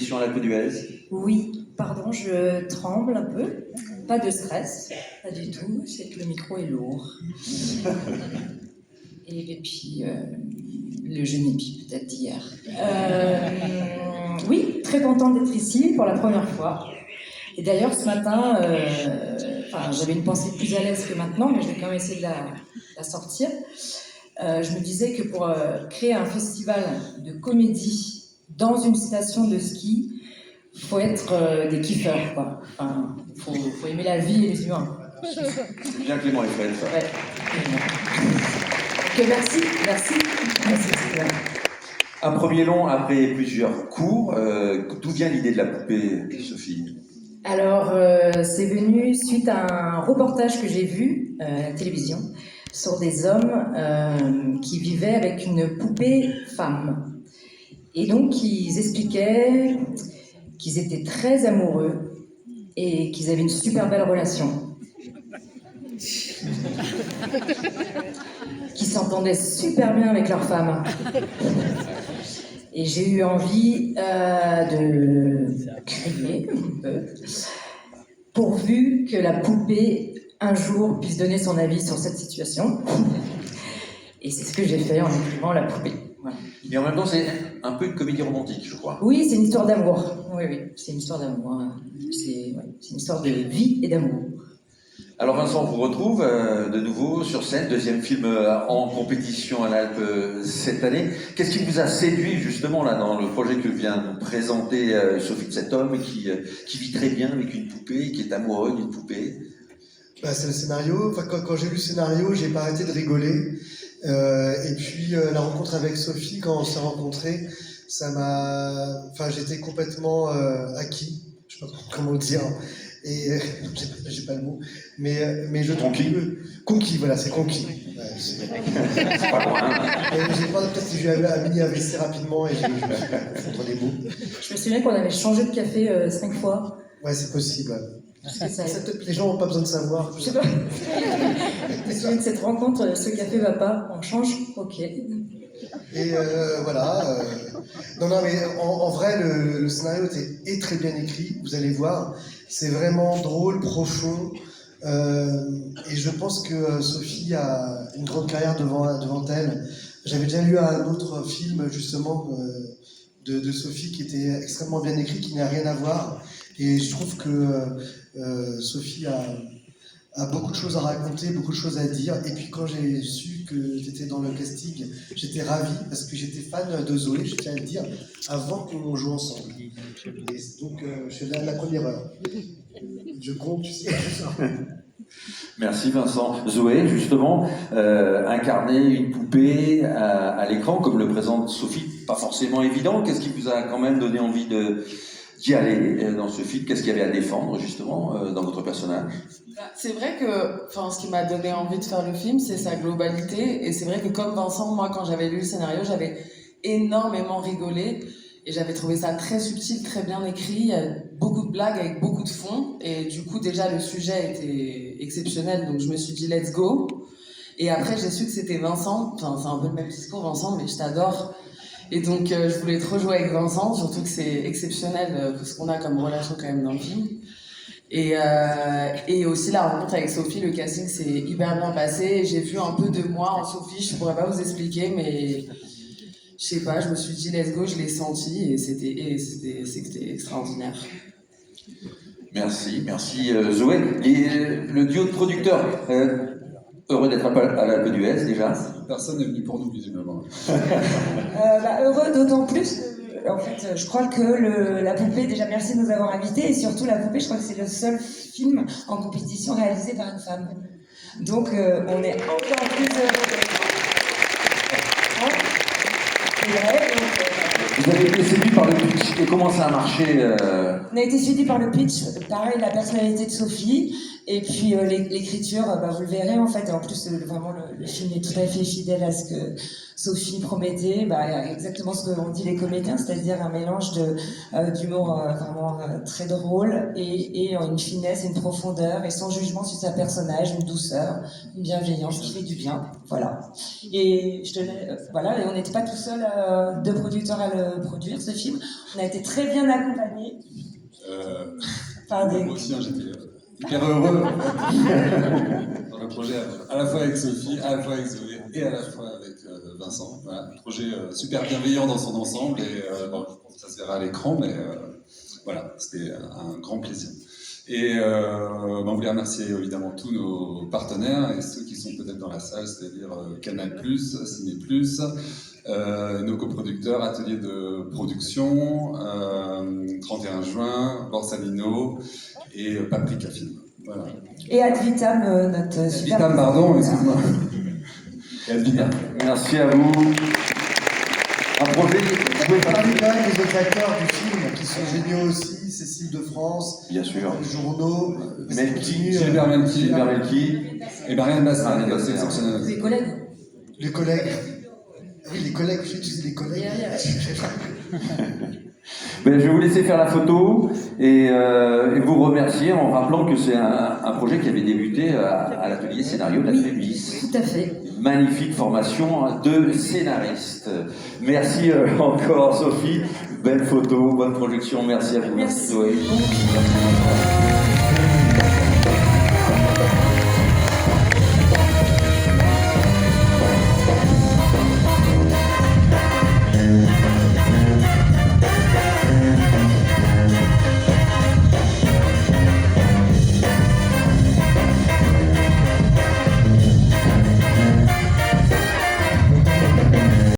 compétition à l'Alpe d'Huez? Oui, pardon, je tremble un peu. Pas de stress, pas du tout. C'est que le micro est lourd. Et puis, le génépi peut-être d'hier. Oui, très contente d'être ici pour la première fois. Et d'ailleurs, ce matin, j'avais une pensée plus à l'aise que maintenant, mais je vais quand même essayer de la sortir. Je me disais que pour créer un festival de comédie dans une station de ski, il faut être des kiffeurs, quoi. Enfin, faut aimer la vie et les humains. C'est bien Clément Eiffel, ça. Ouais. Donc, merci. Un premier long après plusieurs cours. D'où vient l'idée de la poupée, Sophie? Alors, c'est venu suite à un reportage que j'ai vu à la télévision sur des hommes qui vivaient avec une poupée femme. Et donc, ils expliquaient qu'ils étaient très amoureux et qu'ils avaient une super belle relation. Qu'ils s'entendaient super bien avec leur femme. Et j'ai eu envie de crier un peu, pourvu que la poupée, un jour, puisse donner son avis sur cette situation. Et c'est ce que j'ai fait en écrivant la poupée. Voilà. Et en même temps, c'est un peu une comédie romantique, je crois. Oui, c'est une histoire d'amour. Oui, c'est une histoire d'amour. C'est une histoire de vie et d'amour. Alors Vincent, on vous retrouve de nouveau sur scène, deuxième film en compétition à l'Alpe cette année. Qu'est-ce qui vous a séduit justement là dans le projet que vient de présenter Sophie, de cet homme qui vit très bien avec une poupée, qui est amoureux d'une poupée? C'est le scénario. Enfin, quand j'ai lu le scénario, j'ai pas arrêté de rigoler. Et puis la rencontre avec Sophie, quand on s'est rencontrés, ça m'a. Enfin, j'étais complètement acquis. Je sais pas comment le dire. Et j'ai pas le mot, mais je trouve conquis, voilà, c'est conquis. Ouais, c'est pas loin. J'ai pas peut-être que j'ai mis AVC rapidement et j'ai confondre les mots. Je me souviens qu'on avait changé de café 5 fois. Ouais, c'est possible. Ça, les gens n'ont pas besoin de savoir. Je sais pas. Je me souviens de cette rencontre, ce café va pas, on change, ok. Et voilà. Non, mais en vrai, le scénario est très bien écrit, vous allez voir. C'est vraiment drôle, profond. Et je pense que Sophie a une grande carrière devant elle. J'avais déjà lu un autre film, justement, de Sophie qui était extrêmement bien écrit, qui n'a rien à voir. Et je trouve que Sophie a beaucoup de choses à raconter, beaucoup de choses à dire. Et puis quand j'ai su que tu étais dans le casting, j'étais ravi parce que j'étais fan de Zoé, je tiens à le dire, avant qu'on joue ensemble. Et donc je suis là à la première heure. Je compte, tu sais, tout ça. Merci Vincent. Zoé, justement, incarner une poupée à l'écran, comme le présente Sophie, pas forcément évident. Qu'est-ce qui vous a quand même donné envie d'y aller dans ce film? Qu'est-ce qu'il y avait à défendre, justement, dans votre personnage? C'est vrai que ce qui m'a donné envie de faire le film, c'est sa globalité. Et c'est vrai que comme Vincent, moi, quand j'avais lu le scénario, j'avais énormément rigolé. Et j'avais trouvé ça très subtil, très bien écrit. Il y a beaucoup de blagues avec beaucoup de fond. Et du coup, déjà, le sujet était exceptionnel. Donc, je me suis dit, let's go. Et après, j'ai su que c'était Vincent. Enfin, c'est un peu le même discours, Vincent, mais je t'adore. Et donc, je voulais trop jouer avec Vincent, surtout que c'est exceptionnel ce qu'on a comme relation quand même dans le film. Et aussi la rencontre avec Sophie, le casting s'est hyper bien passé. J'ai vu un peu de moi en Sophie, je pourrais pas vous expliquer, mais je sais pas, je me suis dit let's go, je l'ai senti et c'était extraordinaire. Merci Zoé. Le duo de producteurs, heureux d'être à l'Alpe d'Huez déjà. Personne n'est venu pour nous, visiblement. Heureux d'autant plus. En fait, je crois que la poupée, déjà merci de nous avoir invités, et surtout la poupée, je crois que c'est le seul film en compétition réalisé par une femme. Donc on est encore plus heureux. Vous avez été séduit par le pitch, et comment ça a marché On a été séduit par le pitch, pareil, la personnalité de Sophie, Et puis l'écriture, vous le verrez en fait. Et en plus, vraiment, le film est tout à fait fidèle à ce que Sophie promettait. Exactement ce qu'ont dit les comédiens, c'est-à-dire un mélange d'humour vraiment très drôle et une finesse, une profondeur et sans jugement sur sa personnage, une douceur, une bienveillance qui fait du bien. Voilà. Et voilà. Et on n'était pas tout seul, deux producteurs à le produire ce film. On a été très bien accompagnés. Moi aussi, j'étais hyper heureux dans le projet, à la fois avec Sophie, à la fois avec Zoé et à la fois avec Vincent. Voilà, un projet super bienveillant dans son ensemble et je pense que ça se verra à l'écran, mais voilà, c'était un grand plaisir. Et on voulait remercier évidemment tous nos partenaires et ceux qui sont peut-être dans la salle, c'est-à-dire Canal+, Ciné+, nos coproducteurs, Atelier de production, 31 juin, Borsalino et Paprika Film. Voilà. Et Ad Vitam, notre super... Vitam, pardon, excuse-moi. Et Ad Vitam. Merci à vous. Un projet, On peut parler quand même des autres acteurs du film qui sont géniaux aussi, Cécile de France, bien sûr. les journaux, Melki, Gilbert Melki, Gilbert Melki. et Marianne Bassin, Marianne Bassin, exceptionnelle. Les collègues. les collègues. Oui, les collègues, j'ai utilisé les collègues. Ben, je vais vous laisser faire la photo et vous remercier en rappelant que c'est un projet qui avait débuté à l'atelier scénario de la Trévis. Tout à fait. Magnifique formation de scénariste. Merci encore Sophie. Belle photo, bonne projection. Merci à vous. Merci. Zoé.